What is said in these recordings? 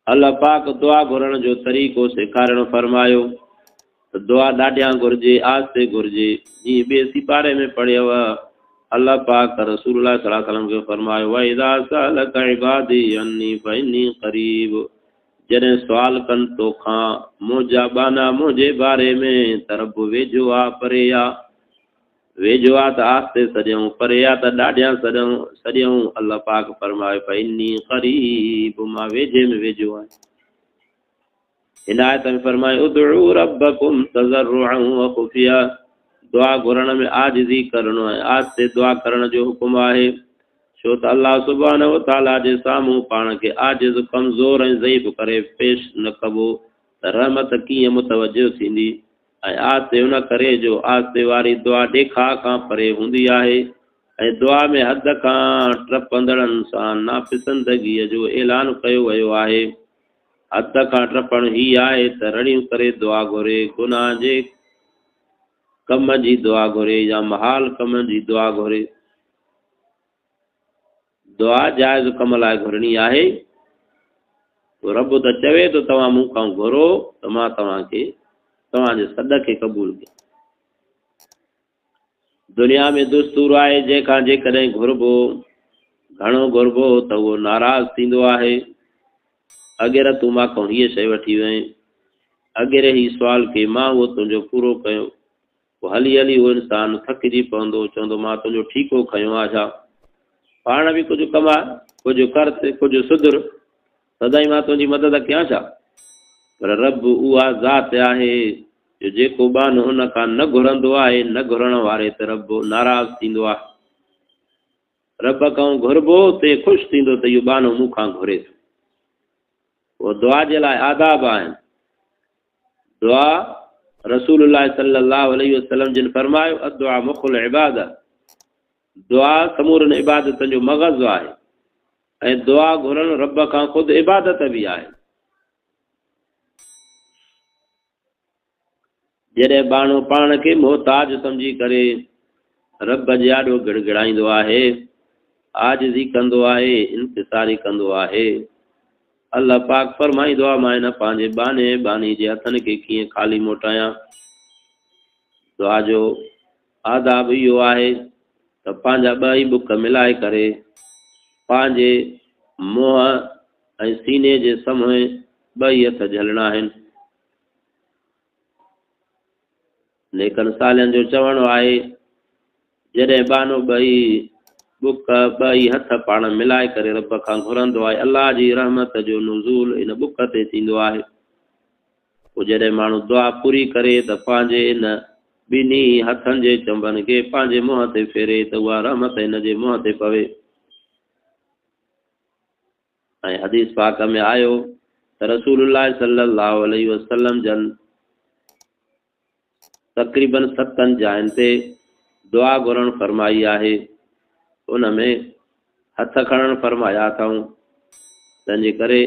अल्लाह पाक दुआ घुरण जो तरीक़ो सेखारण फरमायो। दुआ ॾाढियां घुर्जे, आस्ते घुर्जे। जीअं ॿिए सिपारे में पढ़ियव, अल्लाह पाक रसूलुल्लाह सल्लल्लाहु अलैहि वसल्लम खे फरमायो, व इज़ा सअलक इबादी अन्नी फइन्नी क़रीब। जॾहिं सुवाल कनि तोखां मुंहिंजा बाना मुंहिंजे बारे में, त रब वेझो आहे परे आहे? वेझो आहे त आस्ते सॾियूं, परे आहे त ॾाढियां सॾियूं। अल्लाह पाक फरमायो, फइन्नी क़रीब, मां वेझे में वेझो आहियां। हिन आयत में फरमायो, उदउ रब्बकुम तज़र्रुअन व खुफिया। दुआ घुरण में आजिज़ी करणो आहे, आस्ते दुआ करण जो हुकुम आहे। छो त अल्लाह सुब्हानहु व तआला जे साम्हूं पाण खे आजिज़, कमज़ोर ऐं ज़ईफ़ करे पेश न कबो त रहमत कीअं मुतवजो थींदी। ऐं आस्ते उन करे जो आस्ते वारी दुआ ॾेखा खां परे हूंदी आहे। ऐं दुआ में हद खां टपंदड़नि सां नापसंदगीअ जो ऐलान कयो वियो आहे। हद खां टपण ही आहे त रड़ियूं करे दुआ घुरे, गुनाह जे कम जी दुआ घुरे या महाल कम जी दुआ घुरे। दुआ जाइज़ कम लाइ घुरणी आहे। रब त चवे तो तव्हां मूंखां घुरो त मां तव्हांखे तव्हांजे सॾ खे क़बूल कयां। दुनिया में दुस्तूर आहे, जंहिंखां जेकॾहिं घुरबो, घणो घुरबो त उहो नाराज़ थींदो आहे। अगेर तूं मां हीअ शइ वठी वएं, अगेर ही सुवाल के मां उहो तुंहिंजो पूरो कयो। पोइ हली हली उहो इंसानु थकिजी पवंदो, चवंदो मां तुंहिंजो ठीको खयो आहे छा? पाण बि कुझु कमा, कुझु कर, कुझु सुधर, सदाईं मां तुंहिंजी मदद कयां छा? पर रब उहा ज़ात आहे जो जेको बान हुन खां न घुरंदो आहे, न घुरण वारे त रब नाराज़ थींदो आहे। रब खां घुरबो ते ख़ुशि थींदो त इहो बानो मूंखां घुरे थो। पोइ दुआ जे लाइ आदाब आहिनि। दुआ रसूलुल्लाह सल्लल्लाहु अलैहि वसल्लम जिन फरमायो, अदुआ मुखुल इबादत। दुआ समूरनि इबादतनि जो मग़ज़ आहे। ऐं दुआ घुरण रब खां ख़ुदि इबादत बि आहे। जॾहिं बाणो पाण खे मोहताज सम्झी करे रब जे आॾो गिड़गिड़ाईंदो आहे, आजिज़ी कंदो आहे, इंतिसारी कंदो आहे, अल्लाह पाक फरमाईंदो आहे, मां हिन पंहिंजे बाने बानी जे हथनि खे कीअं ख़ाली मोटायां। दुआ जो आदाब इहो आहे त पंहिंजा ॿ ई बुक मिलाए करे पंहिंजे मुंहं ऐं सीने जे साम्हूं ॿई हथ झलणा आहिनि। लेकिन सालनि जो चवणो आहे, जॾहिं बानो ॿई बुक ॿई हथ पाण मिलाए करे रब खां घुरंदो आहे, अल्लाह जी रहमत जो नुज़ूल इन बुक ते थींदो आहे। पोइ जॾहिं माण्हू दुआ पूरी करे त पंहिंजे इन ॿिन्ही हथनि जे चंबनि खे पंहिंजे मुंहं ते फेरे त उहा रहमत हिन जे मुंहं ते पवे। ऐं हदीस पाक में आयो त रसूलुल्लाह सल्लल्लाहु अलैहि वसल्लम जन तक़रीबन 7 जायुनि ते दुआ घुरण फरमाई आहे। उन में हथ खणण फरमाया अथऊं। तंहिंजे करे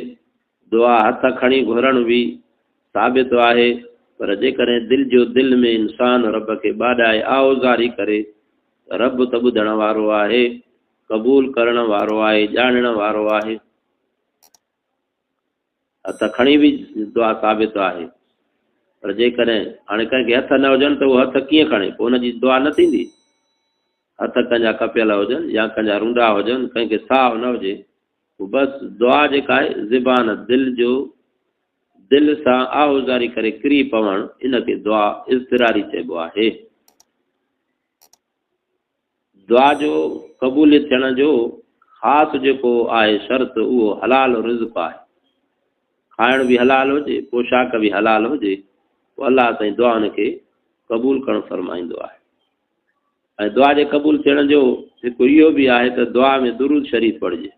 दुआ हथ खणी घुरण बि साबित आहे। पर जेकॾहिं दिलि में इंसानु रब खे ॿाॾाए आउज़ारी करे, रब त ॿुधण वारो आहे, क़बूल करण वारो आहे, ॼाणण वारो आहे। हथ खणी बि दुआ साबित आहे। पर जेकॾहिं हाणे कंहिंखे हथ न हुजनि त उहो हथ कीअं खणे? पोइ हुनजी दुआ न थींदी। हथ कंहिंजा कपियल हुजनि या कंहिंजा रूंडा हुजनि, कंहिंखे साहु न हुजे, पोइ बसि दुआ जेका आहे ज़बान दिलि सां आहुज़ारी करे किरी पवणु, इनखे दुआ इज़्तिरारी चइबो आहे। दुआ जो क़बूल थियण जो ख़ासि जेको आहे शर्त, उहो हलाल रिज़्क़ आहे। खाइण बि हलाल हुजे, पोशाक बि हलाल हुजे, पोइ अलाह ताईं दुआ हुनखे क़बूल करणु फरमाईंदो आहे। ऐं दुआ जे क़बूल थियण जो हिकु इहो बि आहे त दुआ में दुरूद शरीफ़ पढ़िजे।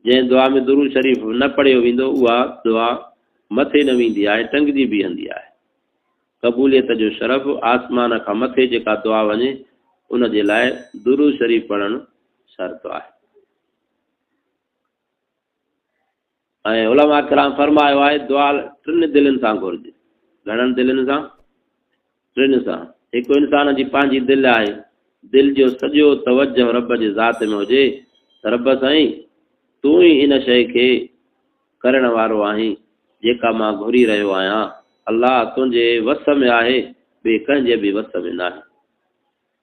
जंहिं दुआ में दुरूद शरीफ़ न पढ़ियो वेंदो, उहा दुआ मथे न वेंदी आहे, टंगजी बीहंदी आहे। क़बूलियत जो शरफ़ आसमान खां मथे जेका दुआ वञे, उन जे लाइ दुरूद शरीफ़ पढ़णु शर्त आहे। ऐं उलमा किराम फरमायो आहे, दुआ 3 दिलनि सां घुरिजे। घणनि दिलनि सां? 3 सां। हिकु इंसान जी पंहिंजी दिलि आहे, दिलि जो सॼो तवजो रब जे ज़ात में हुजे त रब साईं तूं ई इन शइ खे करण वारो आहीं जेका मां घुरी रहियो आहियां। अल्लाह तुंहिंजे वस में आहे, ॿिए कंहिंजे बि वस में न आहे।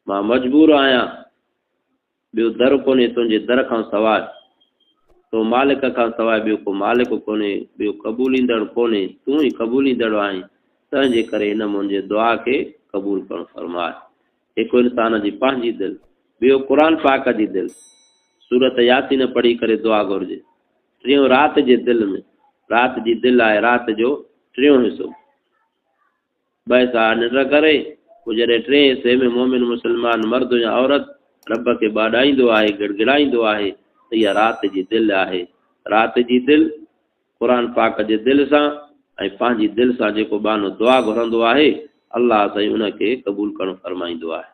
मां मजबूर आहियां, ॿियो दर कोन्हे तुंहिंजे दर खां सवाइ, तो मालिक खां सवाइ ॿियो को मालिक कोन्हे, ॿियो क़बूलींदड़ कोन्हे, तूं ई क़बूलींदड़ आहीं। तंहिंजे करे हिन मुंहिंजे दुआ खे क़बूल करणु फरमाए। हिकु इंसान जी पंहिंजी दिलि, ॿियो क़ुर पाक जी दिलि, सूरत यासीन पढ़ी करे दुआ घुरिजे। टियों राति जे दिलि में, राति जी दिलि आहे राति जो टियों हिसो, ॿ हिसा निंड करे पोइ जॾहिं टे हिसे में मोमिन मुस्लमान मर्द या औरत रब खे ॿाॾाईंदो आहे, गिड़गिड़ाईंदो आहे, त इहा राति जी दिलि आहे। राति जी दिलि क़ुर पाक जे दिलि सां ऐं पंहिंजी दिलि सां जेको बानो दुआ घुरंदो आहे, अल्लाह साईं उनखे क़बूल करणु फरमाईंदो आहे।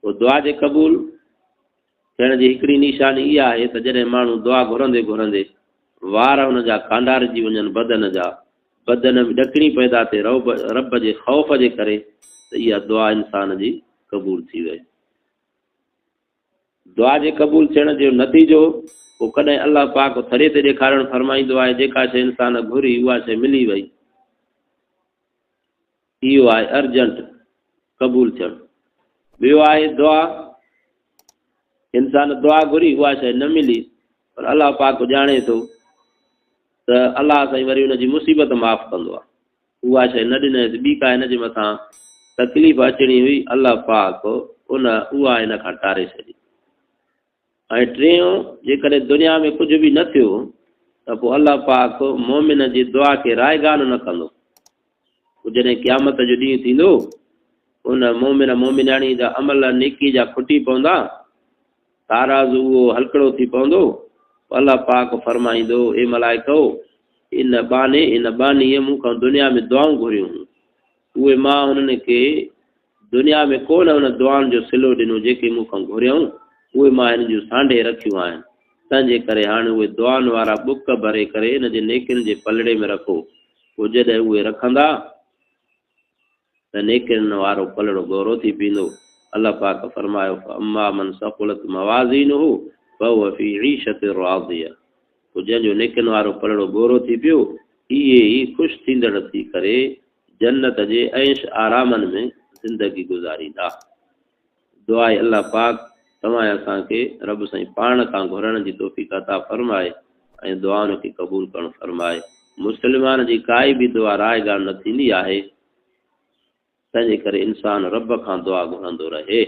पोइ दुआ जे क़बूल थियण जी हिकिड़ी निशानी इहा आहे त जॾहिं माण्हू दुआ घुरंदे घुरंदे वार हुनजा कांडारजी वञनि बदन जा, बदन में ॾकिणी पैदा थिए रब जे ख़ौफ़ जे करे, त इहा दुआ इंसान जी क़बूल थी वई। दुआ जे क़बूल थियण जो नतीजो पोइ कॾहिं अलाह पाक थरे ते ॾेखारणु फरमाईंदो आहे, जेका शइ इंसान घुरी उहा शइ मिली वई, इहो आहे अर्जेंट क़बूल थियणु। ॿियो आहे दुआ, इंसान दुआ घुरी उहा शइ न मिली, पर अलाह पाक ॼाणे थो त अलाह साईं वरी हुनजी मुसीबत माफ़ कंदो आहे। उहा शइ न ॾिनईसि, ॿी का हिन जे मथां तकलीफ़ अचणी हुई, अलाह पाक उहा हिन खां टारे छॾी। ऐं टियों, जेकॾहिं दुनिया में कुझु बि न थियो त पोइ अलाह पाक मोमिन जी दुआ खे रायगान न कंदो। पोइ जॾहिं क़यामत जो ॾींहुं थींदो, उन मोमिन मोमिनाणी जा अमल नेकी जा खुटी पवंदा, ताराज़ उहो हलकड़ो थी पवंदो। अलाह पाक फरमाईंदो, ए मलाइको, इन बानीअ मूंखां दुनिया में दुआऊं घुरियूं हुयूं, उहे मां हुननि खे दुनिया में कोन हुन दुआनि जो सिलो ॾिनो जेके मूंखां घुरियऊं, उहे मां हिन जूं सांढे रखियूं आहिनि। तंहिंजे करे हाणे उहे दुआनि वारा बुक भरे करे हिन जे नेकिन जे पलड़े में रखो। पोइ जॾहिं उहे रखंदा त नेकिन वारो पलड़ो गौरो थी पींदो। अलाह पाक फरमायो, अम्मा मन सक़ुलत मवाज़ीनुहु फहुव फ़ी ईशत राज़िया। पोइ जंहिंजो नेकिन वारो पलड़ो गौरो थी पियो, इहे ई ख़ुशि थींदड़ थी करे जन्नत जे ऐश आरामनि में ज़िंदगी गुज़ारींदा। दुआ आहे अलाह पाक तव्हां असांखे रब साईं पाण खां घुरण जी तौफ़ीक़ अता फरमाए ऐं दुआउनि खे क़बूल करणु फरमाए। मुस्लमान जी काई बि दुआ रायगान न थींदी आहे, तंहिंजे करे इंसान रब खां दुआ घुरंदो रहे।